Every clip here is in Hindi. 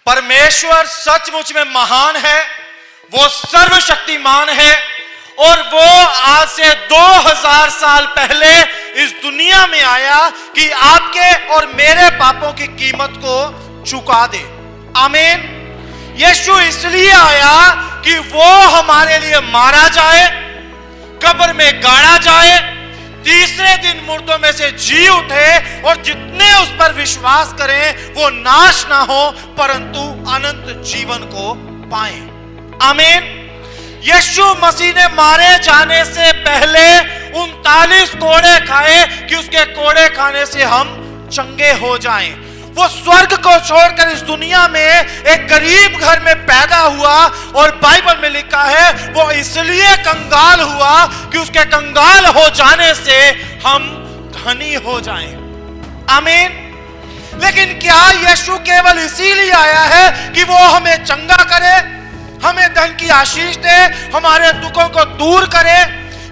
परमेश्वर सचमुच में महान है, वो सर्वशक्तिमान है और वो आज से 2000 साल पहले इस दुनिया में आया कि आपके और मेरे पापों की कीमत को चुका दे। आमीन। यीशु इसलिए आया कि वो हमारे लिए मारा जाए, कब्र में गाड़ा जाए, तीसरे दिन मुर्दों में से जी उठे और जितने उस पर विश्वास करें वो नाश ना हो परंतु अनंत जीवन को पाएं। आमीन। यीशु मसीह ने मारे जाने से पहले 39 कोड़े खाए कि उसके कोड़े खाने से हम चंगे हो जाएं। वो स्वर्ग को छोड़कर इस दुनिया में एक गरीब घर में पैदा हुआ और बाइबल में लिखा है वो इसलिए कंगाल हुआ कि उसके कंगाल हो जाने से हम धनी हो जाएं। आमीन। लेकिन क्या यीशु केवल इसीलिए आया है कि वो हमें चंगा करे, हमें धन की आशीष दे, हमारे दुखों को दूर करे,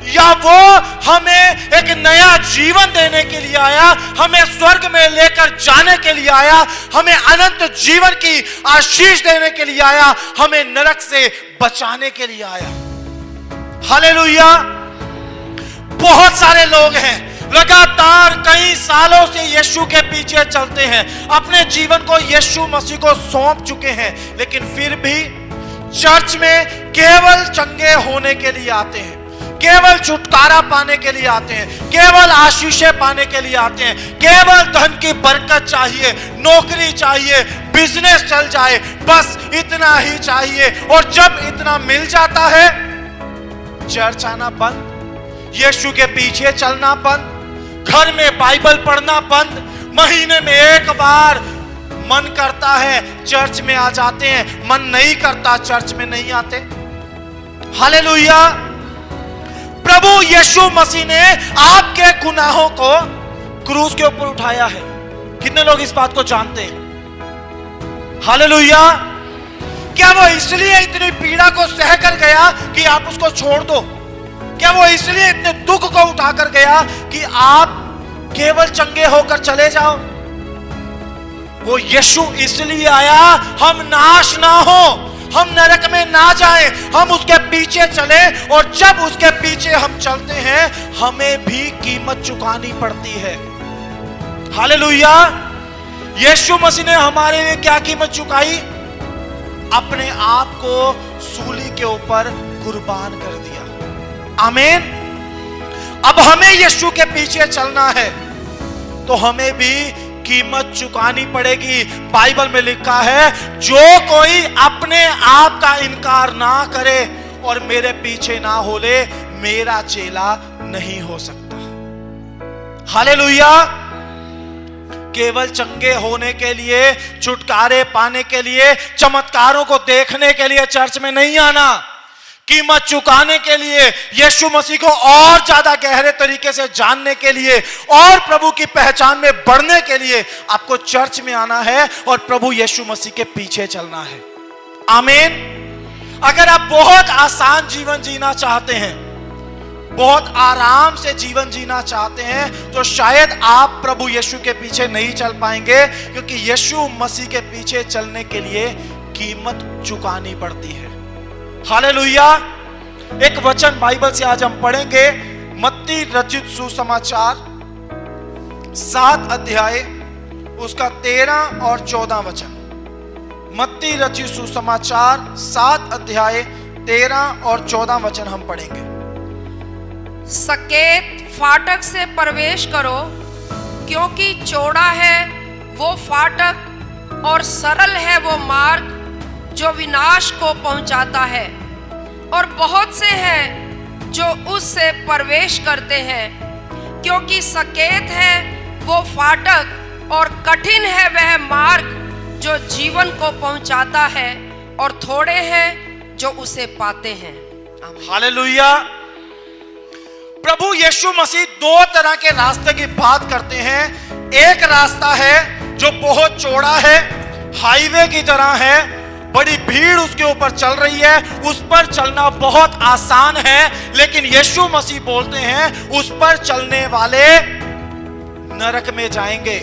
या वो हमें एक नया जीवन देने के लिए आया, हमें स्वर्ग में लेकर जाने के लिए आया, हमें अनंत जीवन की आशीष देने के लिए आया, हमें नरक से बचाने के लिए आया? हालेलुया। बहुत सारे लोग हैं लगातार कई सालों से यीशु के पीछे चलते हैं, अपने जीवन को यीशु मसीह को सौंप चुके हैं, लेकिन फिर भी चर्च में केवल चंगे होने के लिए आते हैं, केवल छुटकारा पाने के लिए आते हैं, केवल आशीषें पाने के लिए आते हैं, केवल धन की बरकत चाहिए, नौकरी चाहिए, बिजनेस चल जाए, बस इतना ही चाहिए। और जब इतना मिल जाता है चर्च आना बंद, यीशु के पीछे चलना बंद, घर में बाइबल पढ़ना बंद, महीने में एक बार मन करता है चर्च में आ जाते हैं, मन नहीं करता चर्च में नहीं आते। हालेलुया। प्रभु यीशु मसीह ने आपके गुनाहों को क्रूस के ऊपर उठाया है। कितने लोग इस बात को जानते हैं? हालेलुया। क्या वो इसलिए इतनी पीड़ा को सहकर गया कि आप उसको छोड़ दो? क्या वो इसलिए इतने दुख को उठाकर गया कि आप केवल चंगे होकर चले जाओ? वो यीशु इसलिए आया हम नाश ना हो, हम नरक में ना जाएं, हम उसके पीछे चले, और जब उसके पीछे हम चलते हैं हमें भी कीमत चुकानी पड़ती है। हालेलुया। यीशु मसीह ने हमारे लिए क्या कीमत चुकाई? अपने आप को सूली के ऊपर कुर्बान कर दिया। आमीन। अब हमें यीशु के पीछे चलना है तो हमें भी कीमत चुकानी पड़ेगी। बाइबल में लिखा है जो कोई अपने आप का इनकार ना करे और मेरे पीछे ना हो ले, मेरा चेला नहीं हो सकता। हालेलुया। केवल चंगे होने के लिए, छुटकारे पाने के लिए, चमत्कारों को देखने के लिए चर्च में नहीं आना, कीमत चुकाने के लिए, यीशु मसीह को और ज्यादा गहरे तरीके से जानने के लिए और प्रभु की पहचान में बढ़ने के लिए आपको चर्च में आना है और प्रभु यीशु मसीह के पीछे चलना है। आमीन। अगर आप बहुत आसान जीवन जीना चाहते हैं, बहुत आराम से जीवन जीना चाहते हैं, तो शायद आप प्रभु यीशु के पीछे नहीं चल पाएंगे, क्योंकि यीशु मसीह के पीछे चलने के लिए कीमत चुकानी पड़ती है। हालेलुया। एक वचन बाइबल से आज हम पढ़ेंगे, मत्ती रचित सुसमाचार 7 अध्याय उसका 13 और 14 वचन। मत्ती रचित सुसमाचार 7 अध्याय 13 और 14 वचन हम पढ़ेंगे। सकेत फाटक से प्रवेश करो, क्योंकि चौड़ा है वो फाटक और सरल है वो मार्ग जो विनाश को पहुंचाता है, और बहुत से हैं जो उससे प्रवेश करते हैं। क्योंकि सकेत है वो फाटक और कठिन है वह मार्ग जो जीवन को पहुंचाता है, और थोड़े हैं जो उसे पाते हैं। हालेलुया। प्रभु यीशु मसीह 2 तरह के रास्ते की बात करते हैं। एक रास्ता है जो बहुत चौड़ा है, हाईवे की तरह है, बड़ी भीड़ उसके ऊपर चल रही है, उस पर चलना बहुत आसान है, लेकिन यीशु मसीह बोलते हैं उस पर चलने वाले नरक में जाएंगे।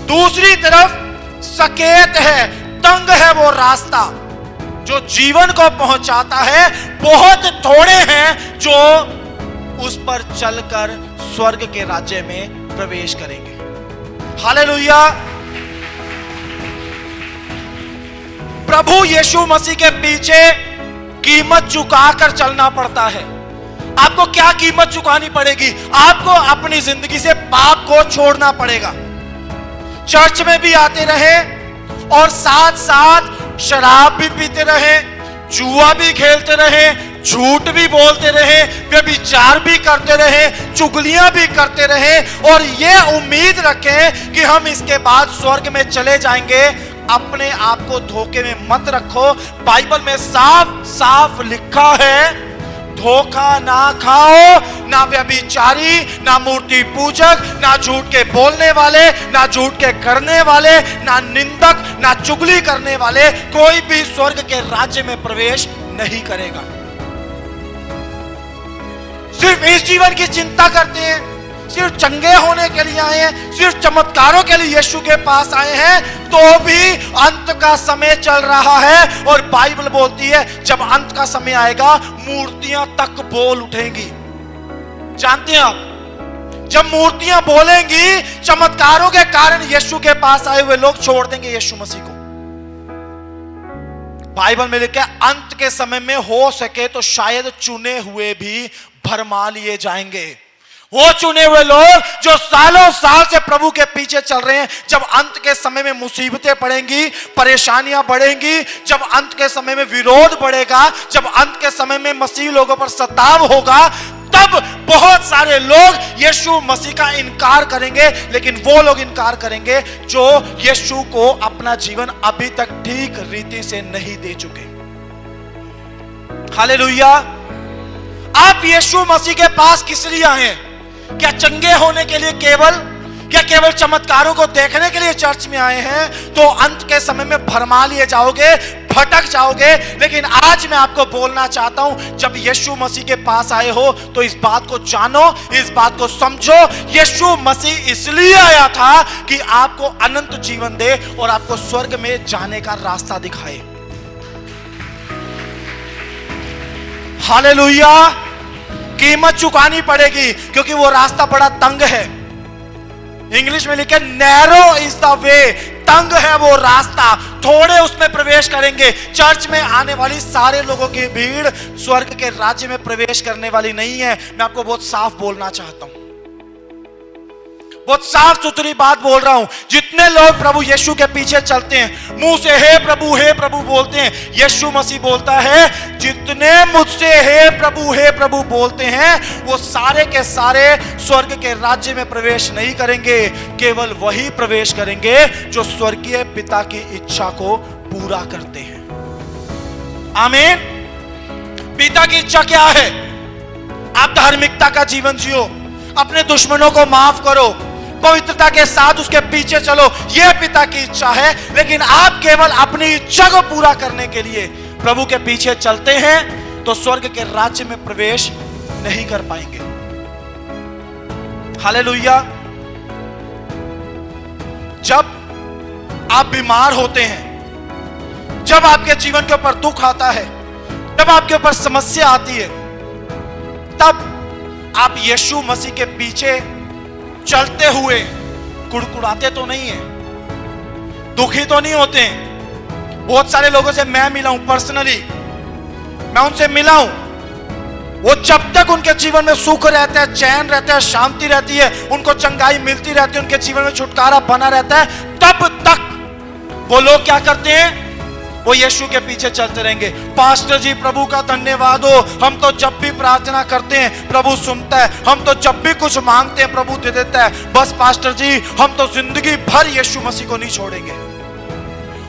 दूसरी तरफ सकेत है, तंग है वो रास्ता जो जीवन को पहुंचाता है। बहुत थोड़े हैं जो उस पर चलकर स्वर्ग के राज्य में प्रवेश करेंगे। हालेलुया। प्रभु यीशु मसीह के पीछे कीमत चुकाकर चलना पड़ता है। आपको क्या कीमत चुकानी पड़ेगी? आपको अपनी जिंदगी से पाप को छोड़ना पड़ेगा। चर्च में भी आते रहे और साथ साथ शराब भी पीते रहे, जुआ भी खेलते रहे, झूठ भी बोलते रहे, व्यभिचार भी करते रहे, चुगलियां भी करते रहे और ये उम्मीद रखें कि हम इसके बाद स्वर्ग में चले जाएंगे। अपने आप को धोखे में मत रखो। बाइबल में साफ साफ लिखा है, धोखा ना खाओ, ना व्यभिचारी, ना मूर्ति पूजक, ना झूठ के बोलने वाले, ना झूठ के करने वाले, ना निंदक, ना चुगली करने वाले कोई भी स्वर्ग के राज्य में प्रवेश नहीं करेगा। सिर्फ इस जीवन की चिंता करते हैं, सिर्फ चंगे होने के लिए आए हैं, सिर्फ चमत्कारों के लिए यीशु के पास आए हैं, तो भी अंत का समय चल रहा है। और बाइबल बोलती है जब अंत का समय आएगा मूर्तियां तक बोल उठेंगी। जानते हैं आप, जब मूर्तियां बोलेंगी, चमत्कारों के कारण यीशु के पास आए हुए लोग छोड़ देंगे यीशु मसीह को। बाइबल में लिखा है अंत के समय में हो सके तो शायद चुने हुए भी भरमा लिए जाएंगे। वो चुने हुए लोग जो सालों साल से प्रभु के पीछे चल रहे हैं, जब अंत के समय में मुसीबतें पड़ेंगी, परेशानियां बढ़ेंगी, जब अंत के समय में विरोध बढ़ेगा, जब अंत के समय में मसीह लोगों पर सताव होगा, तब बहुत सारे लोग यीशु मसीह का इनकार करेंगे। लेकिन वो लोग इनकार करेंगे जो यीशु को अपना जीवन अभी तक ठीक रीति से नहीं दे चुके। हालेलुया। आप यीशु मसीह के पास किस लिए आए हैं? क्या चंगे होने के लिए क्या केवल चमत्कारों को देखने के लिए चर्च में आए हैं? तो अंत के समय में भरमा लिए जाओगे, भटक जाओगे। लेकिन आज मैं आपको बोलना चाहता हूं, जब यीशु मसीह के पास आए हो तो इस बात को जानो, इस बात को समझो, यीशु मसीह इसलिए आया था कि आपको अनंत जीवन दे और आपको स्वर्ग में जाने का रास्ता दिखाए। हालेलुया। कीमत चुकानी पड़ेगी क्योंकि वो रास्ता बड़ा तंग है। इंग्लिश में लिखे नैरो इज द वे, तंग है वो रास्ता, थोड़े उसमें प्रवेश करेंगे। चर्च में आने वाली सारे लोगों की भीड़ स्वर्ग के राज्य में प्रवेश करने वाली नहीं है। मैं आपको बहुत साफ बोलना चाहता हूं, बहुत साफ सुथरी बात बोल रहा हूं। जितने लोग प्रभु यीशु के पीछे चलते हैं, मुंह से हे प्रभु बोलते हैं, यीशु मसीह बोलता है जितने मुझसे हे प्रभु बोलते हैं वो सारे के सारे स्वर्ग के राज्य में प्रवेश नहीं करेंगे। केवल वही प्रवेश करेंगे जो स्वर्गीय पिता की इच्छा को पूरा करते हैं। आमीन। पिता की इच्छा क्या है? आप धार्मिकता का जीवन जियो, अपने दुश्मनों को माफ करो, पवित्रता के साथ उसके पीछे चलो, यह पिता की इच्छा है। लेकिन आप केवल अपनी इच्छा को पूरा करने के लिए प्रभु के पीछे चलते हैं तो स्वर्ग के राज्य में प्रवेश नहीं कर पाएंगे। हालेलुया। जब आप बीमार होते हैं, जब आपके जीवन के ऊपर दुख आता है, जब आपके ऊपर समस्या आती है, तब आप यीशु मसीह के पीछे चलते हुए कुड़कुड़ाते तो नहीं है, दुखी तो नहीं होते हैं। बहुत सारे लोगों से मैं मिला हूं, पर्सनली मैं उनसे मिला हूं, वो जब तक उनके जीवन में सुख रहता है, चैन रहता है, शांति रहती है, उनको चंगाई मिलती रहती है, उनके जीवन में छुटकारा बना रहता है, तब तक वो लोग क्या करते हैं? वो यीशु के पीछे चलते रहेंगे। पास्टर जी प्रभु का धन्यवाद हो, हम तो जब भी प्रार्थना करते हैं प्रभु सुनता है, हम तो जब भी कुछ मांगते हैं प्रभु दे देता है। बस पास्टर जी हम तो जिंदगी भर यीशु मसीह को नहीं छोड़ेंगे।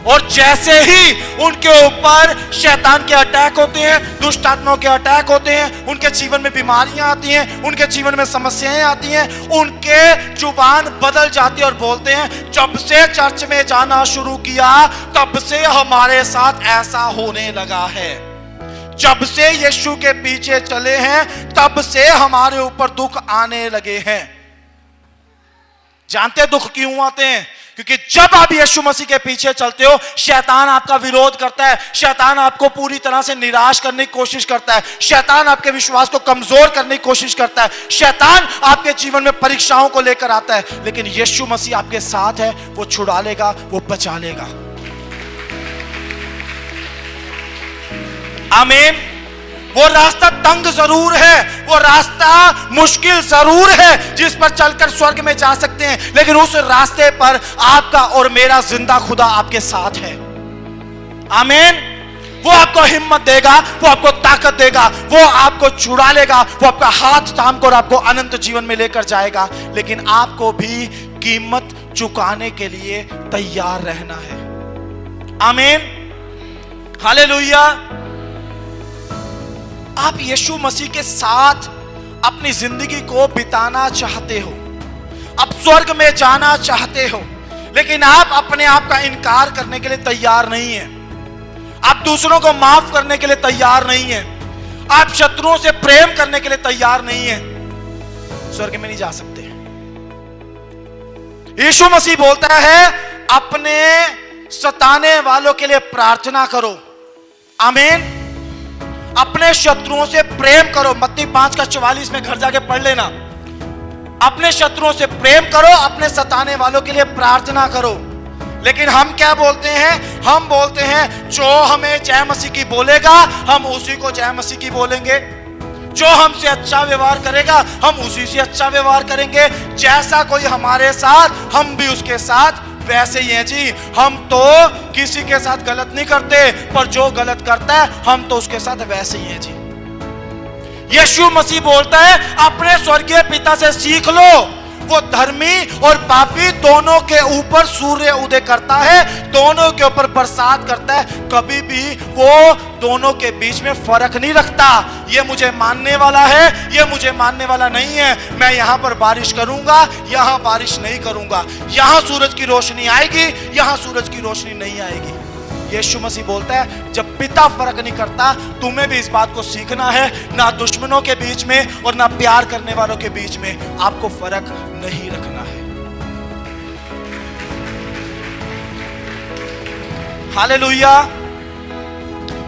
और जैसे ही उनके ऊपर शैतान के अटैक होते हैं, दुष्ट आत्माओं के अटैक होते हैं, उनके जीवन में बीमारियां आती हैं, उनके जीवन में समस्याएं आती हैं, उनके जुबान बदल जाती है और बोलते हैं जब से चर्च में जाना शुरू किया तब से हमारे साथ ऐसा होने लगा है, जब से यीशु के पीछे चले हैं तब से हमारे ऊपर दुख आने लगे हैं। जानते हैं दुख क्यों आते हैं? क्योंकि जब आप यीशु मसीह के पीछे चलते हो, शैतान आपका विरोध करता है, शैतान आपको पूरी तरह से निराश करने की कोशिश करता है, शैतान आपके विश्वास को कमजोर करने की कोशिश करता है, शैतान आपके जीवन में परीक्षाओं को लेकर आता है। लेकिन यीशु मसीह आपके साथ है, वो छुड़ा लेगा, वो बचा लेगा। आमीन। वो रास्ता तंग जरूर है, वो रास्ता मुश्किल जरूर है जिस पर चलकर स्वर्ग में जा सकते हैं, लेकिन उस रास्ते पर आपका और मेरा जिंदा खुदा आपके साथ है। आमीन। वो आपको हिम्मत देगा, वो आपको ताकत देगा, वो आपको छुड़ा लेगा, वो आपका हाथ थाम कर आपको अनंत जीवन में लेकर जाएगा। लेकिन आपको भी कीमत चुकाने के लिए तैयार रहना है। आमीन। हालेलुया। आप यीशु मसीह के साथ अपनी जिंदगी को बिताना चाहते हो, आप स्वर्ग में जाना चाहते हो, लेकिन आप अपने आप का इनकार करने के लिए तैयार नहीं है, आप दूसरों को माफ करने के लिए तैयार नहीं है, आप शत्रुओं से प्रेम करने के लिए तैयार नहीं है, स्वर्ग में नहीं जा सकते। यीशु मसीह बोलता है अपने सताने वालों के लिए प्रार्थना करो। आमीन। अपने शत्रुओं से प्रेम करो। मत्ती 5:44 में घर जाके पढ़ लेना। अपने शत्रुओं से प्रेम करो, अपने सताने वालों के लिए प्रार्थना करो। लेकिन हम क्या बोलते हैं? हम बोलते हैं जो हमें जय मसीह की बोलेगा हम उसी को जय मसीह की बोलेंगे, जो हमसे अच्छा व्यवहार करेगा हम उसी से अच्छा व्यवहार करेंगे, जैसा कोई हमारे साथ हम भी उसके साथ वैसे ही हैं जी। हम तो किसी के साथ गलत नहीं करते, पर जो गलत करता है हम तो उसके साथ वैसे ही हैं जी। यीशु मसीह बोलता है अपने स्वर्गीय पिता से सीख लो, वो धर्मी और पापी दोनों के ऊपर सूर्य उदय करता है, दोनों के ऊपर बरसात करता है, कभी भी वो दोनों के बीच में फर्क नहीं रखता। ये मुझे मानने वाला है, ये मुझे मानने वाला नहीं है, मैं यहां पर बारिश करूंगा, यहां बारिश नहीं करूंगा, यहां सूरज की रोशनी आएगी, यहां सूरज की रोशनी नहीं आएगी। यीशु मसीह बोलता है जब पिता फर्क नहीं करता, तुम्हें भी इस बात को सीखना है। ना दुश्मनों के बीच में और ना प्यार करने वालों के बीच में आपको फर्क नहीं रखना है। हालेलुया।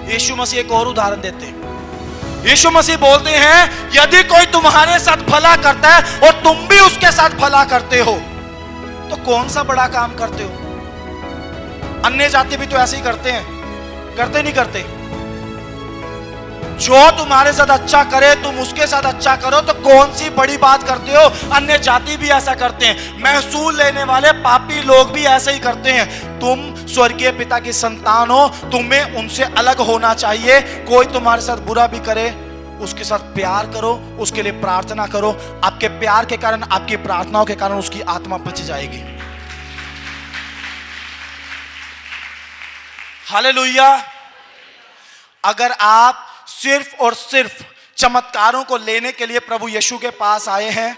यीशु मसीह एक और उदाहरण देते हैं। यीशु मसीह बोलते हैं यदि कोई तुम्हारे साथ भला करता है और तुम भी उसके साथ भला करते हो तो कौन सा बड़ा काम करते हो? अन्य जाति भी तो ऐसे ही करते हैं, करते नहीं करते? जो तुम्हारे साथ अच्छा करे तुम उसके साथ अच्छा करो, तो कौन सी बड़ी बात करते हो? अन्य जाति भी ऐसा करते हैं, महसूल लेने वाले पापी लोग भी ऐसे ही करते हैं। तुम स्वर्गीय पिता की संतान हो, तुम्हें उनसे अलग होना चाहिए। कोई तुम्हारे साथ बुरा भी करे उसके साथ प्यार करो, उसके लिए प्रार्थना करो। आपके प्यार के कारण, आपकी प्रार्थनाओं के कारण उसकी आत्मा बच जाएगी। हालेलुया। अगर आप सिर्फ और सिर्फ चमत्कारों को लेने के लिए प्रभु यीशु के पास आए हैं,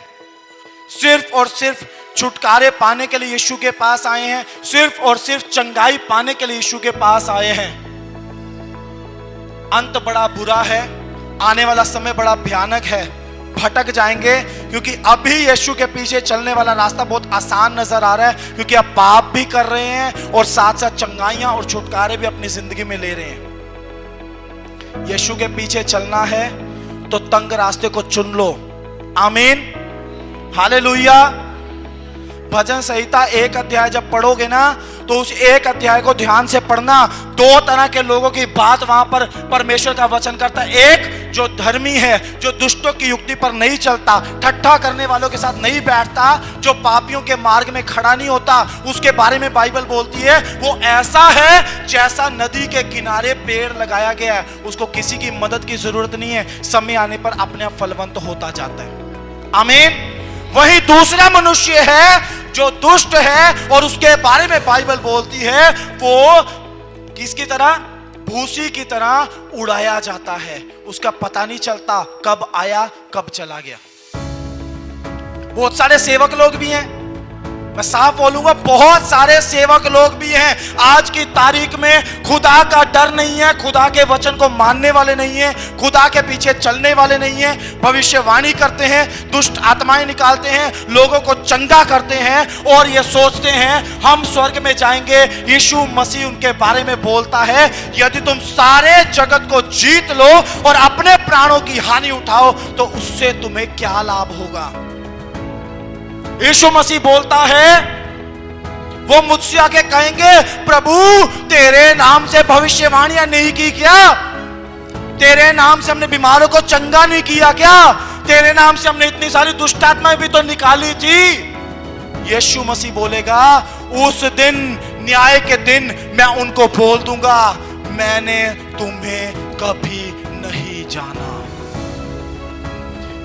सिर्फ और सिर्फ छुटकारे पाने के लिए यीशु के पास आए हैं, सिर्फ और सिर्फ चंगाई पाने के लिए यीशु के पास आए हैं, अंत बड़ा बुरा है, आने वाला समय बड़ा भयानक है, भटक जाएंगे। क्योंकि अभी यीशु के पीछे चलने वाला रास्ता बहुत आसान नजर आ रहा है, क्योंकि आप पाप भी कर रहे हैं और साथ साथ चंगाइयां और छुटकारे भी अपनी जिंदगी में ले रहे हैं। यीशु के पीछे चलना है तो तंग रास्ते को चुन लो। आमीन। हालेलुया। भजन संहिता 1 अध्याय जब पढ़ोगे ना तो उस 1 अध्याय को ध्यान से पढ़ना। 2 तरह के लोगों की बात वहां पर परमेश्वर का वचन करता है। एक जो धर्मी है, जो दुष्टों की युक्ति पर नहीं चलता, ठट्ठा करने वालों के साथ नहीं बैठता, जो पापियों के मार्ग में खड़ा नहीं होता, उसके बारे में बाइबल बोलती है वो ऐसा है जैसा नदी के किनारे पेड़ लगाया गया है, उसको किसी की मदद की जरूरत नहीं है, समय आने पर अपने आप फलवंत होता जाता है। आमीन। वही दूसरा मनुष्य है जो दुष्ट है और उसके बारे में बाइबल बोलती है वो किसकी तरह? भूसी की तरह उड़ाया जाता है, उसका पता नहीं चलता कब आया कब चला गया। बहुत सारे सेवक लोग भी हैं, मैं साफ बोलूंगा, बहुत सारे सेवक लोग भी हैं आज की तारीख में, खुदा का डर नहीं है, खुदा के वचन को मानने वाले नहीं है, खुदा के पीछे चलने वाले नहीं है, भविष्यवाणी करते हैं, दुष्ट आत्माएं निकालते हैं, लोगों को चंगा करते हैं और ये सोचते हैं हम स्वर्ग में जाएंगे। यीशु मसीह उनके बारे में बोलता है, यदि तुम सारे जगत को जीत लो और अपने प्राणों की हानि उठाओ तो उससे तुम्हें क्या लाभ होगा। यीशु मसीह बोलता है, वो मुझसे आके कहेंगे, प्रभु तेरे नाम से भविष्यवाणियां नहीं की क्या? तेरे नाम से हमने बीमारों को चंगा नहीं किया क्या? तेरे नाम से हमने इतनी सारी दुष्ट आत्माएं भी तो निकाली थी। यीशु मसीह बोलेगा, उस दिन, न्याय के दिन मैं उनको बोल दूंगा, मैंने तुम्हें कभी नहीं जाना।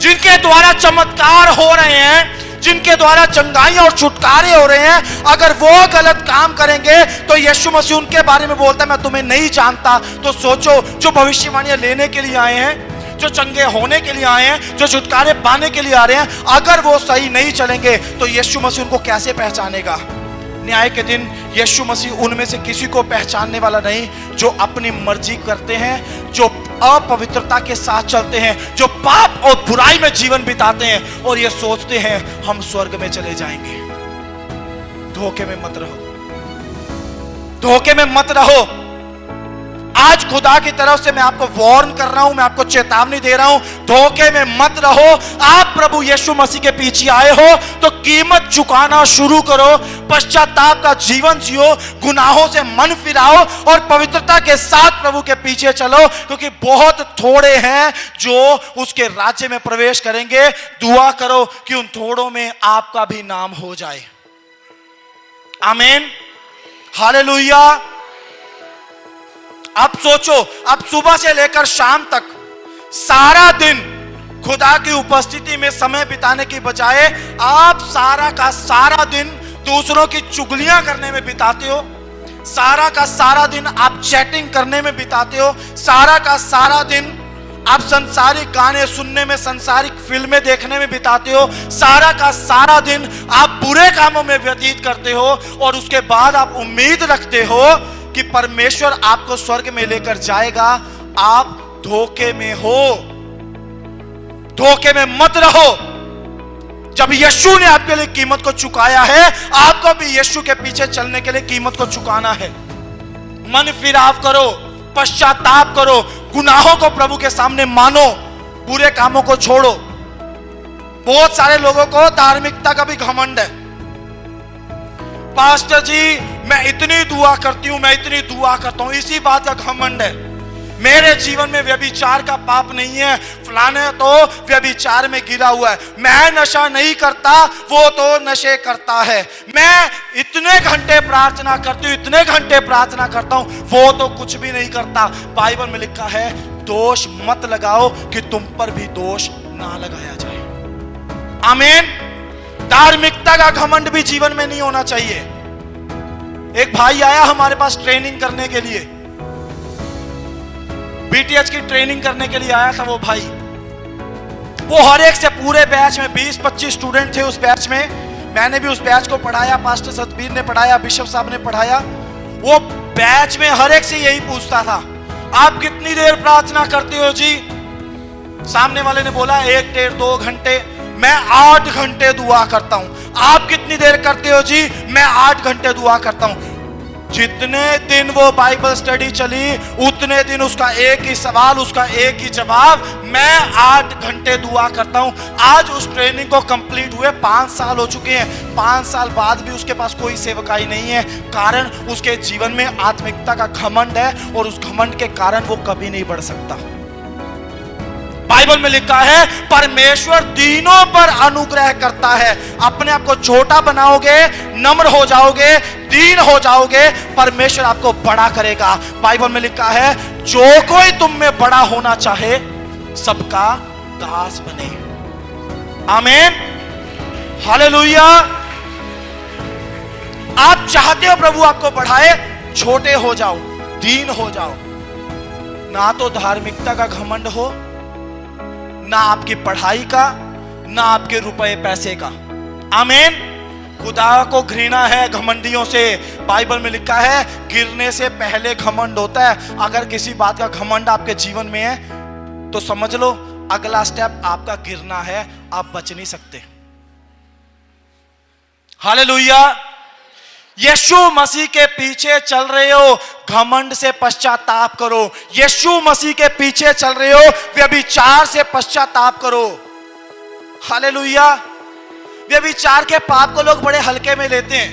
जिनके द्वारा चमत्कार हो रहे हैं, जिनके द्वारा चंगाई और छुटकारे हो रहे हैं, अगर वो गलत काम करेंगे तो यीशु मसीह उनके बारे में बोलता है, मैं तुम्हें नहीं जानता। तो सोचो, जो भविष्यवाणियां लेने के लिए आए हैं, जो चंगे होने के लिए आए हैं, जो छुटकारे पाने के लिए आ रहे हैं, अगर वो सही नहीं चलेंगे तो यीशु मसीह उनको कैसे पहचानेगा? न्याय के दिन यीशु मसीह उनमें से किसी को पहचानने वाला नहीं, जो अपनी मर्जी करते हैं, जो अपवित्रता के साथ चलते हैं, जो पाप और बुराई में जीवन बिताते हैं और ये सोचते हैं हम स्वर्ग में चले जाएंगे। धोखे में मत रहो, धोखे में मत रहो। आज खुदा की तरफ से मैं आपको वार्न कर रहा हूं, मैं आपको चेतावनी दे रहा हूं, धोखे में मत रहो। आप प्रभु यीशु मसीह के पीछे आए हो तो कीमत चुकाना शुरू करो, पश्चाताप का जीवन जियो, गुनाहों से मन फिराओ और पवित्रता के साथ प्रभु के पीछे चलो, क्योंकि बहुत थोड़े हैं जो उसके राज्य में प्रवेश करेंगे। दुआ करो कि उन थोड़ों में आपका भी नाम हो जाए। आमीन, हालेलुया। अब सोचो, अब सुबह से लेकर शाम तक सारा दिन खुदा की उपस्थिति में समय बिताने की बजाय आप सारा का सारा दिन दूसरों की चुगलियां करने में बिताते हो, सारा का सारा दिन आप चैटिंग करने में बिताते हो, सारा का सारा दिन आप संसारिक गाने सुनने में, संसारिक फिल्में देखने में बिताते हो, सारा का सारा दिन आप बुरे कामों में व्यतीत करते हो और उसके बाद आप उम्मीद रखते हो कि परमेश्वर आपको स्वर्ग में लेकर जाएगा। आप धोखे में हो, धोखे में मत रहो। जब यीशु ने आपके लिए कीमत को चुकाया है, आपको भी यीशु के पीछे चलने के लिए कीमत को चुकाना है। मन फिराव करो, पश्चाताप करो, गुनाहों को प्रभु के सामने मानो, बुरे कामों को छोड़ो। बहुत सारे लोगों को धार्मिकता का भी घमंड है। पास्टर जी मैं इतनी दुआ करती हूं, मैं इतनी दुआ करता हूं, इसी बात का घमंड है। मेरे जीवन में व्यभिचार का पाप नहीं है, फलाने तो व्यभिचार में गिरा हुआ है। मैं नशा नहीं करता, वो तो नशे करता है। मैं इतने घंटे प्रार्थना करती हूँ, इतने घंटे प्रार्थना करता हूं, वो तो कुछ भी नहीं करता। बाइबल में लिखा है, दोष मत लगाओ कि तुम पर भी दोष ना लगाया जाए। आमीन। धार्मिकता का घमंड भी जीवन में नहीं होना चाहिए। एक भाई आया हमारे पास ट्रेनिंग करने के लिए, बीटीएच की ट्रेनिंग करने के लिए आया था वो भाई। वो हर एक से पूरे बैच में 20-25 स्टूडेंट थे उस बैच में। मैंने भी उस बैच को पढ़ाया, पास्टर सतबीर ने पढ़ाया, बिशप साहब ने पढ़ाया। वो बैच में हर एक से यही पूछता था, आप कितनी देर प्रार्थना करते हो जी? सामने वाले ने बोला 1, 1.5, 2 घंटे। मैं 8 घंटे दुआ करता हूं। आप कितनी देर करते हो जी? मैं 8 घंटे दुआ करता हूं। जितने दिन वो बाइबल स्टडी चली, उतने दिन उसका एक ही सवाल, उसका एक ही जवाब, मैं 8 घंटे दुआ करता हूं। आज उस ट्रेनिंग को कंप्लीट हुए 5 साल हो चुके हैं। 5 साल बाद भी उसके पास कोई सेवकाई नहीं है। कारण उसके जीवन में आत्मिकता का घमंड है और उस घमंड के कारण वो कभी नहीं बढ़ सकता। बाइबल में लिखा है, परमेश्वर दीनों पर अनुग्रह करता है। अपने आप को छोटा बनाओगे, नम्र हो जाओगे, दीन हो जाओगे, परमेश्वर आपको बड़ा करेगा। बाइबल में लिखा है, जो कोई तुम में बड़ा होना चाहे सबका दास बने। आमीन, हालेलुया। आप चाहते हो प्रभु आपको बढ़ाए, छोटे हो जाओ, दीन हो जाओ। ना तो धार्मिकता का घमंड हो, ना आपकी पढ़ाई का, ना आपके रुपए पैसे का। आमीन। खुदा को घृणा है घमंडियों से। बाइबल में लिखा है गिरने से पहले घमंड होता है। अगर किसी बात का घमंड आपके जीवन में है तो समझ लो अगला स्टेप आपका गिरना है, आप बच नहीं सकते। हालेलुया। यीशु मसीह के पीछे चल रहे हो, घमंड से पश्चाताप करो। यीशु मसीह के पीछे चल रहे हो, व्यभिचार से पश्चाताप करो। हालेलुया। व्यभिचार के पाप को लोग बड़े हल्के में लेते हैं।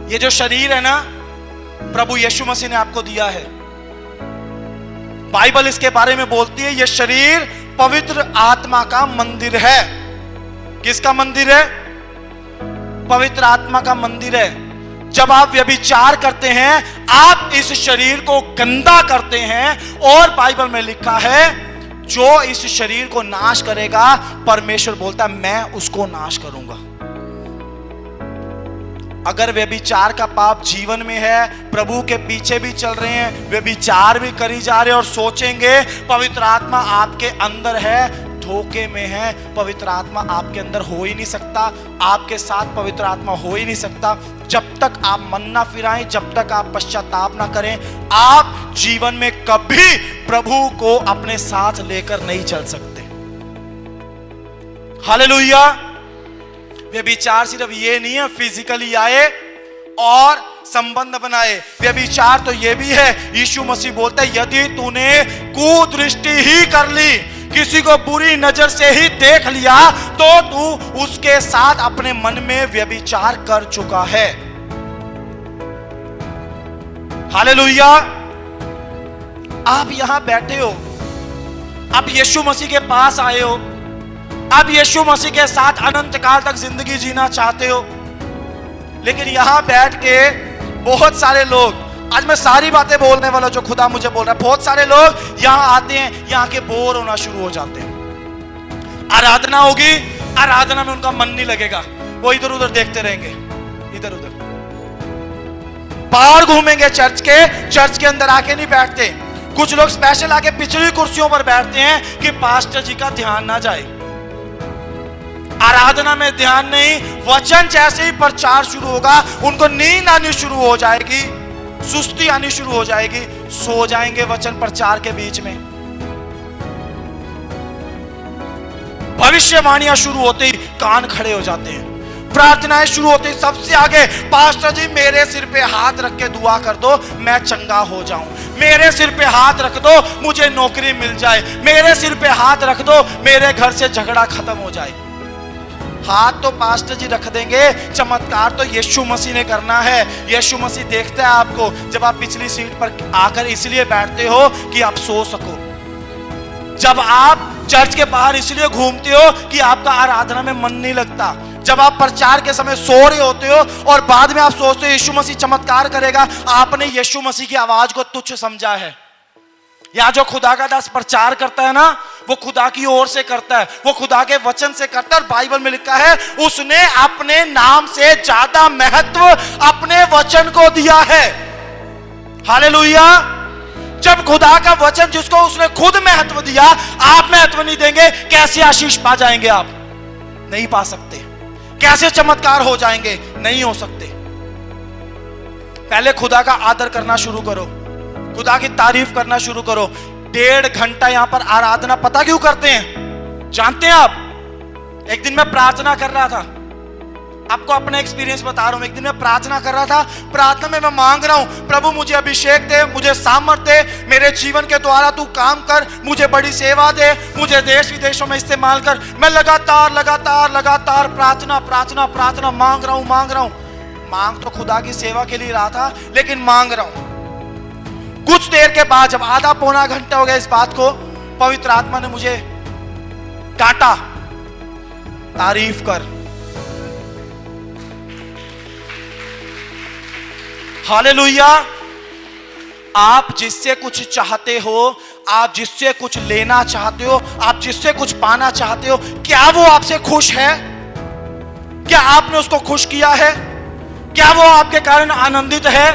ये जो शरीर है ना, प्रभु यीशु मसीह ने आपको दिया है। बाइबल इसके बारे में बोलती है ये शरीर पवित्र आत्मा का मंदिर है। किसका मंदिर है? पवित्र आत्मा का मंदिर है। जब आप व्यभिचार करते हैं, आप इस शरीर को गंदा करते हैं, और बाइबल में लिखा है जो इस शरीर को नाश करेगा, परमेश्वर बोलता है मैं उसको नाश करूंगा। अगर व्यभिचार का पाप जीवन में है, प्रभु के पीछे भी चल रहे हैं, व्यभिचार भी करी जा रहे हैं और सोचेंगे पवित्र आत्मा आपके अंदर है, धोखे में है। पवित्र आत्मा आपके अंदर हो ही नहीं सकता, आपके साथ पवित्र आत्मा हो ही नहीं सकता। जब तक आप मन ना फिराएं, जब तक आप पश्चाताप ना करें, आप जीवन में कभी प्रभु को अपने साथ लेकर नहीं चल सकते। हालेलुया। व्यभिचार सिर्फ ये नहीं है फिजिकली आए और संबंध बनाए, व्यभिचार तो ये भी है। यीशु मसीह बोलता है यदि तूने कुदृष्टि ही कर ली, किसी को बुरी नजर से ही देख लिया, तो तू उसके साथ अपने मन में व्यभिचार कर चुका है। हालेलुया। आप यहां बैठे हो, आप यीशु मसीह के पास आए हो, आप यीशु मसीह के साथ अनंत काल तक जिंदगी जीना चाहते हो, लेकिन यहां बैठ के बहुत सारे लोग, आज मैं सारी बातें बोलने वाला जो खुदा मुझे बोल रहा है, बहुत सारे लोग यहां आते हैं, यहां के बोर होना शुरू हो जाते हैं। आराधना होगी, आराधना में उनका मन नहीं लगेगा, वो इधर उधर देखते रहेंगे, इधर उधर बाहर घूमेंगे, चर्च के अंदर आके नहीं बैठते। कुछ लोग स्पेशल आके पिछली कुर्सियों पर बैठते हैं कि पास्टर जी का ध्यान ना जाए। आराधना में ध्यान नहीं, वचन जैसे ही प्रचार शुरू होगा उनको नींद आनी शुरू हो जाएगी, सुस्ती आनी शुरू हो जाएगी, सो जाएंगे वचन प्रचार के बीच में। भविष्यवाणियां शुरू होते ही कान खड़े हो जाते हैं, प्रार्थनाएं शुरू होती, सबसे आगे पास्टर जी मेरे सिर पे हाथ रख के दुआ कर दो मैं चंगा हो जाऊं, मेरे सिर पे हाथ रख दो मुझे नौकरी मिल जाए, मेरे सिर पे हाथ रख दो मेरे घर से झगड़ा खत्म हो जाए। हाथ तो पास्टर जी रख देंगे, चमत्कार तो यीशु मसीह ने करना है। यीशु मसीह देखता है आपको जब आप पिछली सीट पर आकर इसलिए बैठते हो कि आप सो सको, जब आप चर्च के बाहर इसलिए घूमते हो कि आपका आराधना में मन नहीं लगता, जब आप प्रचार के समय सो रहे होते हो और बाद में आप सोचते हो यीशु मसीह चमत्कार करेगा, आपने यीशु मसीह की आवाज को तुच्छ समझा है। या जो खुदा का दास प्रचार करता है ना, वो खुदा की ओर से करता है, वो खुदा के वचन से करता है। और बाइबल में लिखा है उसने अपने नाम से ज्यादा महत्व अपने वचन को दिया है। हालेलुया। जब खुदा का वचन जिसको उसने खुद महत्व दिया, आप महत्व नहीं देंगे, कैसे आशीष पा जाएंगे? आप नहीं पा सकते। कैसे चमत्कार हो जाएंगे? नहीं हो सकते। पहले खुदा का आदर करना शुरू करो, खुदा की तारीफ करना शुरू करो। 1.5 घंटा यहां पर आराधना पता क्यों करते हैं जानते हैं आप? एक दिन मैं प्रार्थना कर रहा था, आपको अपना एक्सपीरियंस बता रहा हूं। एक दिन मैं प्रार्थना कर रहा था, प्रार्थना में मैं मांग रहा हूं प्रभु मुझे अभिषेक दे, मुझे सामर्थ दे, मेरे जीवन के द्वारा तू काम कर, मुझे बड़ी सेवा दे, मुझे देश विदेशों में इस्तेमाल कर। मैं लगातार प्रार्थना मांग रहा हूं। मांग तो खुदा की सेवा के लिए रहा था, लेकिन मांग रहा हूं। कुछ देर के बाद, जब आधा पौना घंटा हो गया इस बात को, पवित्र आत्मा ने मुझे काटा, तारीफ कर। हालेलुया। आप जिससे कुछ चाहते हो, आप जिससे कुछ लेना चाहते हो, आप जिससे कुछ पाना चाहते हो, क्या वो आपसे खुश है? क्या आपने उसको खुश किया है? क्या वो आपके कारण आनंदित है?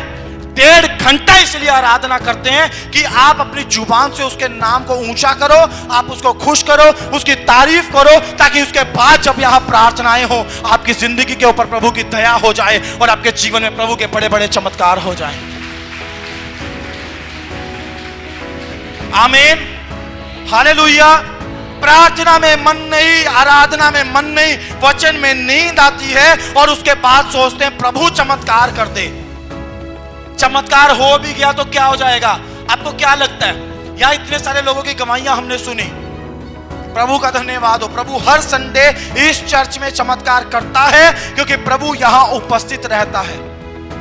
1.5 घंटा इसलिए आराधना करते हैं कि आप अपनी जुबान से उसके नाम को ऊंचा करो, आप उसको खुश करो, उसकी तारीफ करो, ताकि उसके बाद जब यहां प्रार्थनाएं हो आपकी जिंदगी के ऊपर प्रभु की दया हो जाए और आपके जीवन में प्रभु के बड़े बड़े चमत्कार हो जाए। आमीन, हालेलुया। प्रार्थना में मन नहीं, आराधना में मन नहीं, वचन में नींद आती है और उसके बाद सोचते हैं प्रभु चमत्कार कर दे। चमत्कार हो भी गया तो क्या हो जाएगा? आपको क्या लगता है? यहां इतने सारे लोगों की गवाहियां हमने सुनी, प्रभु का धन्यवाद हो। प्रभु हर संडे इस चर्च में चमत्कार करता है क्योंकि प्रभु यहां उपस्थित रहता है।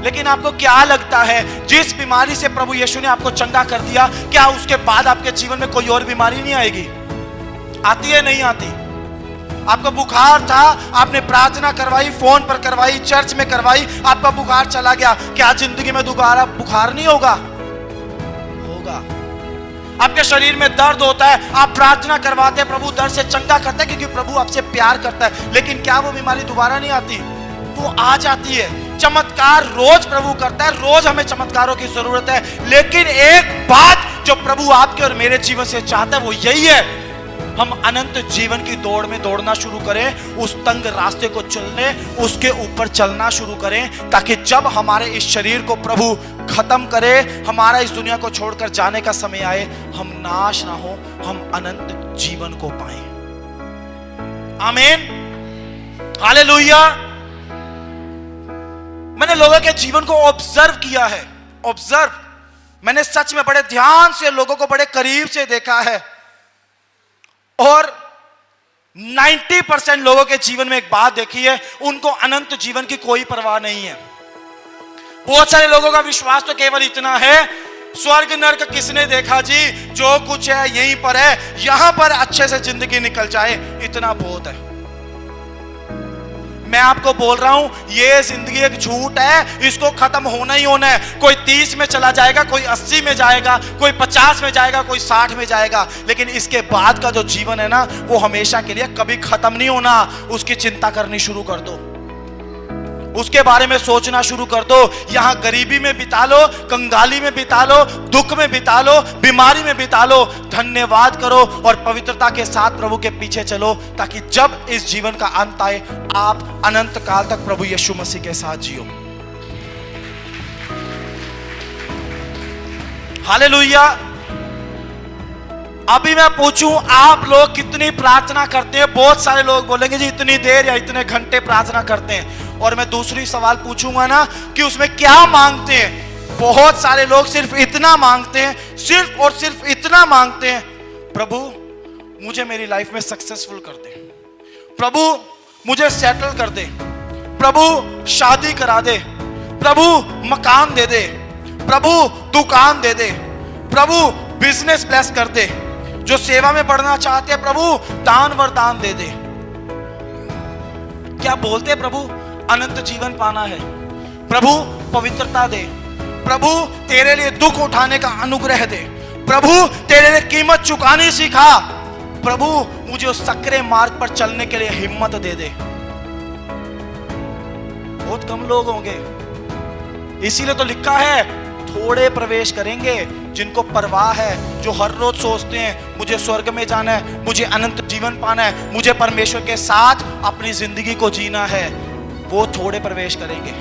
लेकिन आपको क्या लगता है, जिस बीमारी से प्रभु यीशु ने आपको चंगा कर दिया, क्या उसके बाद आपके जीवन में कोई और बीमारी नहीं आएगी? आती है, नहीं आती? आपको बुखार था, आपने प्रार्थना करवाई, फोन पर करवाई, चर्च में करवाई, आपका बुखार चला गया, क्या जिंदगी में दोबारा बुखार नहीं होगा? होगा। आपके शरीर में दर्द होता है, आप प्रार्थना करवाते हैं, प्रभु दर्द से चंगा करता है क्योंकि प्रभु आपसे प्यार करता है। लेकिन क्या वो बीमारी दोबारा नहीं आती? वो आ जाती है। चमत्कार रोज प्रभु करता है, रोज हमें चमत्कारों की जरूरत है। लेकिन एक बात जो प्रभु आपके और मेरे जीवन से चाहता है वो यही है, हम अनंत जीवन की दौड़ में दौड़ना शुरू करें, उस तंग रास्ते को चलने, उसके ऊपर चलना शुरू करें, ताकि जब हमारे इस शरीर को प्रभु खत्म करे, हमारा इस दुनिया को छोड़कर जाने का समय आए, हम नाश ना हो, हम अनंत जीवन को पाएं। आमीन, हालेलुया। मैंने लोगों के जीवन को ऑब्जर्व किया है, ऑब्जर्व। मैंने सच में बड़े ध्यान से लोगों को बड़े करीब से देखा है और 90% लोगों के जीवन में एक बात देखी है, उनको अनंत जीवन की कोई परवाह नहीं है। बहुत सारे लोगों का विश्वास तो केवल इतना है, स्वर्ग नरक किसने देखा जी, जो कुछ है यहीं पर है, यहां पर अच्छे से जिंदगी निकल जाए, इतना बहुत है। मैं आपको बोल रहा हूं, ये जिंदगी एक झूठ है, इसको खत्म होना ही होना है। कोई 30 में चला जाएगा, कोई 80 में जाएगा, कोई 50 में जाएगा, कोई 60 में जाएगा, लेकिन इसके बाद का जो जीवन है ना, वो हमेशा के लिए कभी खत्म नहीं होना। उसकी चिंता करनी शुरू कर दो, उसके बारे में सोचना शुरू कर दो। यहां गरीबी में बिता लो, कंगाली में बिता लो, दुख में बिता लो, बीमारी में बिता लो, धन्यवाद करो और पवित्रता के साथ प्रभु के पीछे चलो, ताकि जब इस जीवन का अंत आए, आप अनंत काल तक प्रभु यीशु मसीह के साथ जियो। हालेलुया। अभी मैं पूछूं, आप लोग कितनी प्रार्थना करते हैं? बहुत सारे लोग बोलेंगे जी इतनी देर या इतने घंटे प्रार्थना करते हैं। और मैं दूसरी सवाल पूछूंगा ना कि उसमें क्या मांगते हैं? बहुत सारे लोग सिर्फ इतना मांगते हैं, सिर्फ और सिर्फ इतना मांगते हैं, प्रभु मुझे मेरी लाइफ में सक्सेसफुल कर दे, प्रभु मुझे सेटल कर दे, प्रभु शादी करा दे, प्रभु मकान दे दे, प्रभु दुकान दे दे, प्रभु बिजनेस ब्लेस कर दे, जो सेवा में बढ़ना चाहते हैं प्रभु दान वरदान दे दे। क्या बोलते हैं? प्रभु अनंत जीवन पाना है, प्रभु पवित्रता दे, प्रभु तेरे लिए दुख उठाने का अनुग्रह दे, प्रभु तेरे लिए कीमत चुकानी सिखा, प्रभु मुझे उस सकरे मार्ग पर चलने के लिए हिम्मत दे दे। बहुत कम लोग होंगे, इसीलिए तो लिखा है थोड़े प्रवेश करेंगे जिनको परवाह है, जो हर रोज सोचते हैं मुझे स्वर्ग में जाना है, मुझे अनंत जीवन पाना है, मुझे परमेश्वर के साथ अपनी जिंदगी को जीना है, वो थोड़े प्रवेश करेंगे।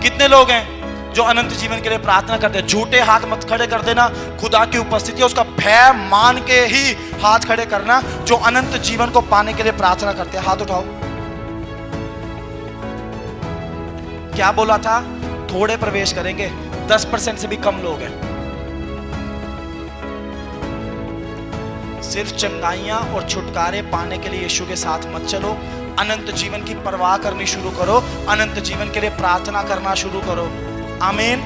कितने लोग हैं जो अनंत जीवन के लिए प्रार्थना करते हैं? झूठे हाथ मत खड़े कर देना, खुदा की उपस्थिति उसका भय मान के ही हाथ खड़े करना। जो अनंत जीवन को पाने के लिए प्रार्थना करते हैं, हाथ उठाओ। क्या बोला था? थोड़े प्रवेश करेंगे। 10% से भी कम लोग हैं। सिर्फ चंगाइयां और छुटकारे पाने के लिए यीशु के साथ मत चलो, अनंत जीवन की परवाह करनी शुरू करो, अनंत जीवन के लिए प्रार्थना करना शुरू करो। आमीन।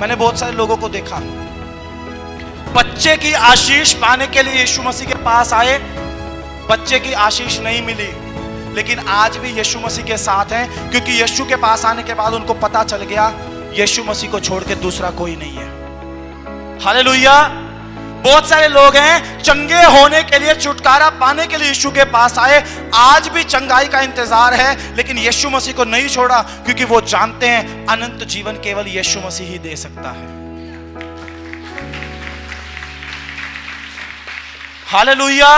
मैंने बहुत सारे लोगों को देखा, बच्चे की आशीष पाने के लिए यीशु मसीह के पास आए, बच्चे की आशीष नहीं मिली, लेकिन आज भी यीशु मसीह के साथ हैं, क्योंकि यीशु के पास आने के बाद उनको पता चल गया यीशु मसीह को छोड़ के दूसरा कोई नहीं है। हालेलुया। बहुत सारे लोग हैं चंगे होने के लिए, छुटकारा पाने के लिए यीशु के पास आए, आज भी चंगाई का इंतजार है, लेकिन यीशु मसीह को नहीं छोड़ा, क्योंकि वो जानते हैं अनंत जीवन केवल यीशु मसीह ही दे सकता है। हालेलुया।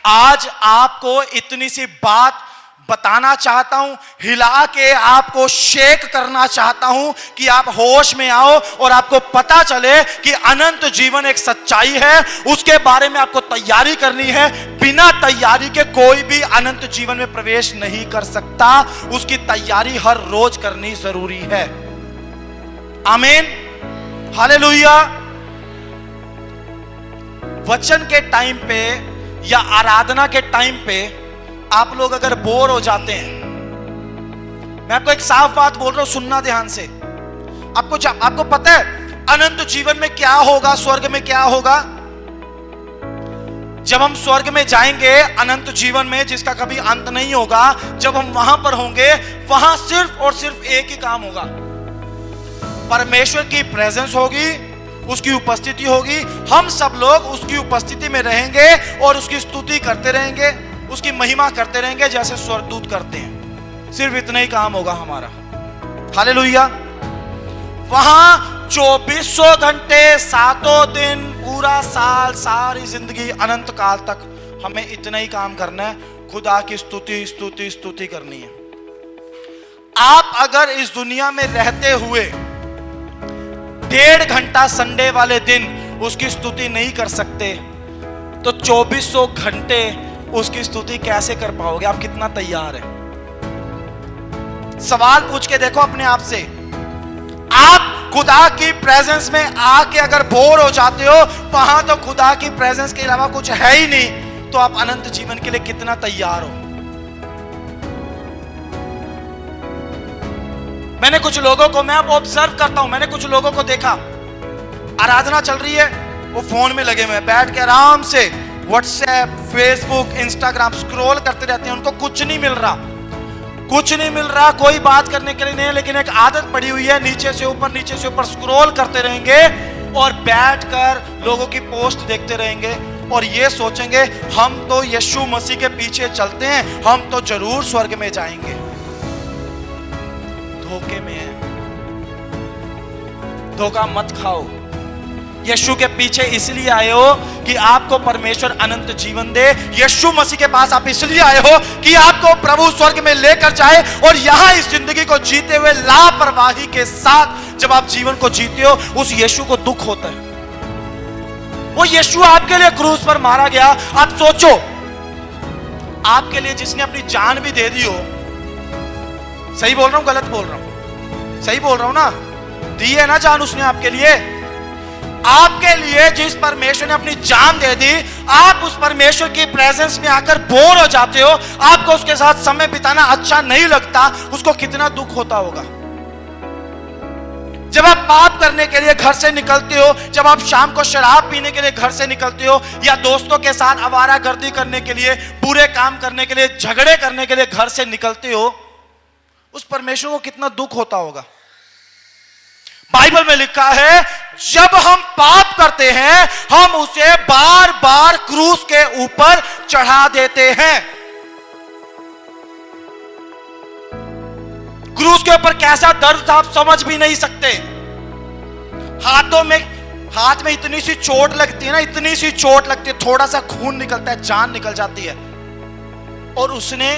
आज आपको इतनी सी बात बताना चाहता हूं, हिला के आपको शेक करना चाहता हूं कि आप होश में आओ और आपको पता चले कि अनंत जीवन एक सच्चाई है, उसके बारे में आपको तैयारी करनी है। बिना तैयारी के कोई भी अनंत जीवन में प्रवेश नहीं कर सकता, उसकी तैयारी हर रोज करनी जरूरी है। आमीन, हालेलुया। वचन के टाइम पे या आराधना के टाइम पे आप लोग अगर बोर हो जाते हैं, मैं आपको एक साफ बात बोल रहा हूं, सुनना ध्यान से। आपको पता है अनंत जीवन में क्या होगा, स्वर्ग में क्या होगा? जब हम स्वर्ग में जाएंगे, अनंत जीवन में जिसका कभी अंत नहीं होगा, जब हम वहां पर होंगे, वहां सिर्फ और सिर्फ एक ही काम होगा। परमेश्वर की प्रेजेंस होगी, उसकी उपस्थिति होगी, हम सब लोग उसकी उपस्थिति में रहेंगे और उसकी स्तुति करते रहेंगे, उसकी महिमा करते रहेंगे जैसे स्वर्गदूत करते हैं। सिर्फ इतना ही काम होगा हमारा। हालेलुया। वहां 2400 घंटे, 7 दिन, पूरा साल, सारी जिंदगी, अनंत काल तक हमें इतना ही काम करना है, खुदा की स्तुति स्तुति स्तुति करनी है। आप अगर इस दुनिया में रहते हुए 1.5 घंटा संडे वाले दिन उसकी स्तुति नहीं कर सकते, तो 2400 घंटे उसकी स्तुति कैसे कर पाओगे? आप कितना तैयार हैं? सवाल पूछ के देखो अपने आप से। आप खुदा की प्रेजेंस में आके अगर बोर हो जाते हो, वहां तो खुदा की प्रेजेंस के अलावा कुछ है ही नहीं, तो आप अनंत जीवन के लिए कितना तैयार हो? मैंने कुछ लोगों को, मैं अब ऑब्जर्व करता हूं, मैंने कुछ लोगों को देखा, आराधना चल रही है, वो फोन में लगे हुए हैं, बैठ के आराम से व्हाट्सएप, फेसबुक, इंस्टाग्राम स्क्रॉल करते रहते हैं। उनको कुछ नहीं मिल रहा, कुछ नहीं मिल रहा, कोई बात करने के लिए नहीं है, लेकिन एक आदत पड़ी हुई है, नीचे से ऊपर, नीचे से ऊपर स्क्रॉल करते रहेंगे और बैठकर लोगों की पोस्ट देखते रहेंगे और ये सोचेंगे हम तो यीशु मसीह के पीछे चलते हैं, हम तो जरूर स्वर्ग में जाएंगे। धोखे में है, धोखा मत खाओ। यीशु के पीछे इसलिए आए हो कि आपको परमेश्वर अनंत जीवन दे। यीशु मसीह के पास आप इसलिए आए हो कि आपको प्रभु स्वर्ग में लेकर जाए, और यहां इस जिंदगी को जीते हुए लापरवाही के साथ जब आप जीवन को जीते हो, उस यीशु को दुख होता है। वो यीशु आपके लिए क्रूस पर मारा गया। आप सोचो, आपके लिए जिसने अपनी जान भी दे दी हो, सही बोल रहा हूं गलत बोल रहा हूं? सही बोल रहा हूं ना? दी है ना जान उसने आपके लिए। आपके लिए जिस परमेश्वर ने अपनी जान दे दी, आप उस परमेश्वर की प्रेजेंस में आकर बोर हो जाते हो, आपको उसके साथ समय बिताना अच्छा नहीं लगता, उसको कितना दुख होता होगा। जब आप पाप करने के लिए घर से निकलते हो, जब आप शाम को शराब पीने के लिए घर से निकलते हो, या दोस्तों के साथ आवारागर्दी करने के लिए, बुरे काम करने के लिए, झगड़े करने के लिए घर से निकलते हो, उस परमेश्वर को कितना दुख होता होगा। बाइबल में लिखा है, जब हम पाप करते हैं, हम उसे बार बार क्रूस के ऊपर चढ़ा देते हैं। क्रूस के ऊपर कैसा दर्द था आप समझ भी नहीं सकते। हाथ में इतनी सी चोट लगती है ना, इतनी सी चोट लगती है, थोड़ा सा खून निकलता है, जान निकल जाती है। और उसने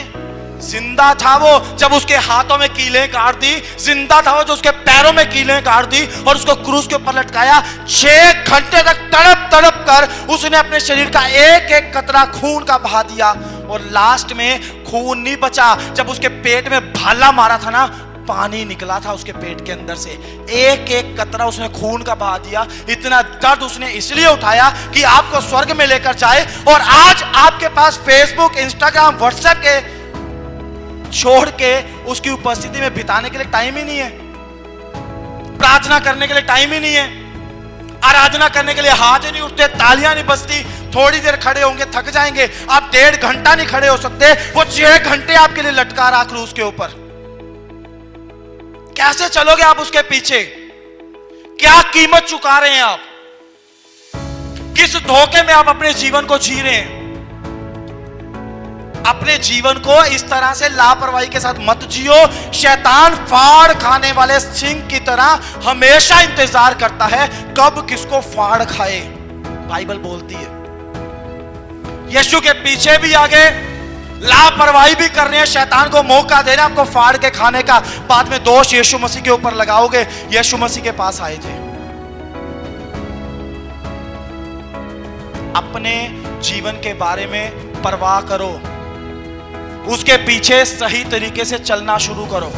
जिंदा था वो जब उसके हाथों में कीलें काट दी, जिंदा था वो जो उसके पैरों में कीलें काट दी और उसको क्रूस के ऊपर लटकाया। 6 घंटे तक तड़प तड़प कर उसने अपने शरीर का एक एक कतरा खून का बहा दिया, और लास्ट में खून नहीं बचा। जब उसके पेट में भाला मारा था ना, पानी निकला था उसके पेट के अंदर से, एक एक कतरा उसने खून का बहा दिया। इतना दर्द उसने इसलिए उठाया कि आपको स्वर्ग में लेकर जाए। और आज आपके पास फेसबुक, इंस्टाग्राम, व्हाट्सएप के छोड़ के उसकी उपस्थिति में बिताने के लिए टाइम ही नहीं है, प्रार्थना करने के लिए टाइम ही नहीं है, आराधना करने के लिए हाथ ही नहीं उठते, तालियां नहीं बजती। थोड़ी देर खड़े होंगे, थक जाएंगे। आप 1.5 घंटा नहीं खड़े हो सकते, वो 6 घंटे आपके लिए लटका रहा क्रूस के ऊपर। कैसे चलोगे आप उसके पीछे? क्या कीमत चुका रहे हैं आप? किस धोखे में आप अपने जीवन को जी रहे हैं? अपने जीवन को इस तरह से लापरवाही के साथ मत जियो। शैतान फाड़ खाने वाले सिंह की तरह हमेशा इंतजार करता है कब किसको फाड़ खाए। बाइबल बोलती है यीशु के पीछे भी आगे लापरवाही भी कर रहे हैं, शैतान को मौका दे रहे हैं आपको फाड़ के खाने का। बाद में दोष यीशु मसीह के ऊपर लगाओगे। यीशु मसीह के पास आए थे। अपने जीवन के बारे में परवाह करो, उसके पीछे सही तरीके से चलना शुरू करो।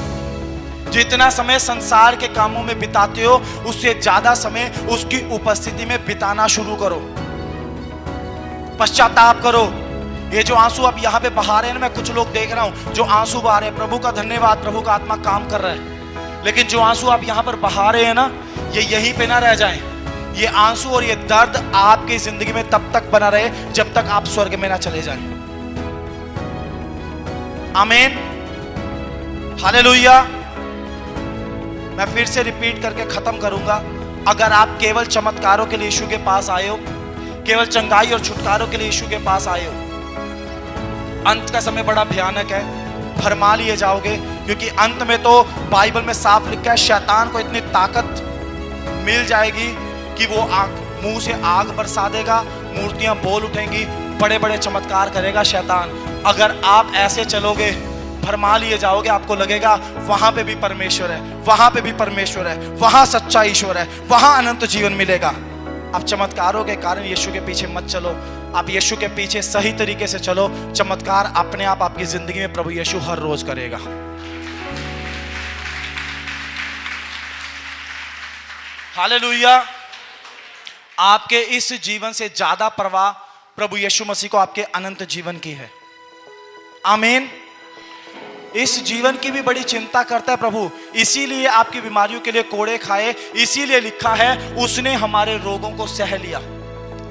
जितना समय संसार के कामों में बिताते हो उससे ज्यादा समय उसकी उपस्थिति में बिताना शुरू करो। पश्चाताप करो। ये जो आंसू अब यहाँ पे बहा रहे हैं ना, मैं कुछ लोग देख रहा हूं जो आंसू बहा रहे हैं, प्रभु का धन्यवाद, प्रभु का आत्मा काम कर रहा है। लेकिन जो आंसू आप यहाँ पर बहा रहे हैं ना, ये यहीं पे ना रह जाएं। ये आंसू और ये दर्द आपकी जिंदगी में तब तक बना रहे जब तक आप स्वर्ग में ना चले जाएं। आमीन, हालेलुया। मैं फिर से रिपीट करके खत्म करूंगा। अगर आप केवल चमत्कारों के लिए यीशु के पास आए हो, केवल चंगाई और छुटकारों के लिए यीशु के पास आए हो, अंत का समय बड़ा भयानक है, भरमा लिए जाओगे। क्योंकि अंत में तो बाइबल में साफ लिखा है शैतान को इतनी ताकत मिल जाएगी कि वो मुंह से आग बरसा देगा, मूर्तियां बोल उठेंगी, बड़े बड़े चमत्कार करेगा शैतान। अगर आप ऐसे चलोगे भरमा लिए जाओगे, आपको लगेगा वहां पे भी परमेश्वर है, वहां पे भी परमेश्वर है, वहां सच्चा ईश्वर है, वहां अनंत जीवन मिलेगा। आप चमत्कारों के कारण यीशु के पीछे मत चलो, आप यीशु के पीछे सही तरीके से चलो। चमत्कार अपने आप आपकी जिंदगी में प्रभु यीशु हर रोज करेगा। हालेलुया। आपके इस जीवन से ज्यादा परवाह प्रभु यीशु मसीह को आपके अनंत जीवन की है। आमीन। इस जीवन की भी बड़ी चिंता करता है प्रभु, इसीलिए आपकी बीमारियों के लिए कोड़े खाए, इसीलिए लिखा है उसने हमारे रोगों को सह लिया।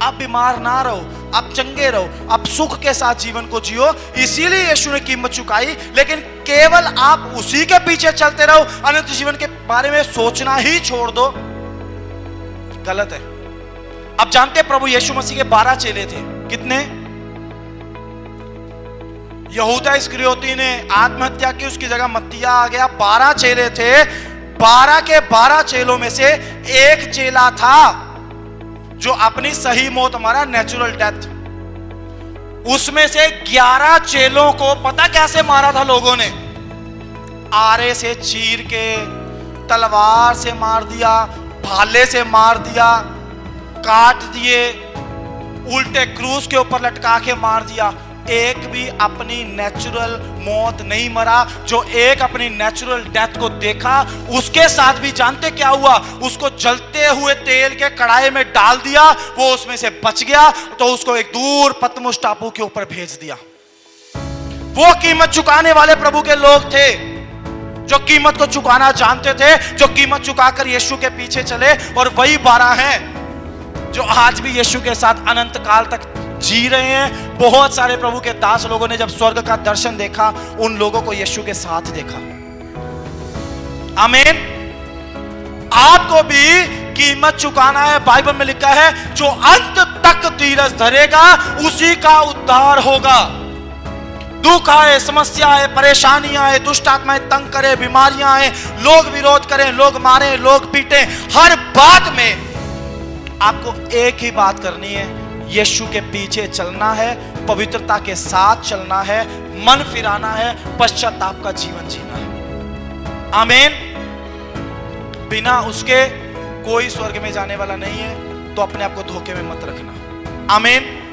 आप बीमार ना रहो, आप चंगे रहो, आप सुख के साथ जीवन को जियो, इसीलिए यीशु ने कीमत चुकाई। लेकिन केवल आप उसी के पीछे चलते रहो, अनंत जीवन के बारे में सोचना ही छोड़ दो, गलत है। आप जानते हैं प्रभु यीशु मसीह के 12 चेले थे। कितने? यहूदा इस्करियोती ने आत्महत्या की, उसकी जगह मत्तिया आ गया। 12 चेले थे। 12 के 12 चेलों में से एक चेला था जो अपनी सही मौत मरा, नेचुरल डेथ। उसमें से 11 चेलों को पता कैसे मारा था लोगों ने? आरे से चीर के, तलवार से मार दिया, भाले से मार दिया, काट दिए, उल्टे क्रूस के ऊपर लटका के मार दिया। एक भी अपनी नेचुरल मौत नहीं मरा। जो एक अपनी नेचुरल डेथ को देखा, उसके साथ भी जानते क्या हुआ? उसको जलते हुए तेल के कढ़ाई में डाल दिया, वो उसमें से बच गया, तो उसको एक दूर पतमुस टापू के ऊपर भेज दिया। वो कीमत चुकाने वाले प्रभु के लोग थे जो कीमत को चुकाना जानते थे, जो कीमत चुकाकर यीशु के पीछे चले। और वही 12 हैं जो आज भी यीशु के साथ अनंत काल तक जी रहे हैं। बहुत सारे प्रभु के दास लोगों ने जब स्वर्ग का दर्शन देखा, उन लोगों को यीशु के साथ देखा। आमीन। आपको भी कीमत चुकाना है। बाइबल में लिखा है जो अंत तक धीरज धरेगा उसी का उद्धार होगा। दुख आए, समस्या आए, परेशानियां आए, दुष्ट आत्माएं तंग करे, बीमारियां आए, लोग विरोध करें, लोग मारे, लोग पीटे, हर बात में आपको एक ही बात करनी है, यीशु के पीछे चलना है, पवित्रता के साथ चलना है, मन फिराना है, पश्चाताप का जीवन जीना है। आमीन। बिना उसके कोई स्वर्ग में जाने वाला नहीं है, तो अपने आप को धोखे में मत रखना। आमीन।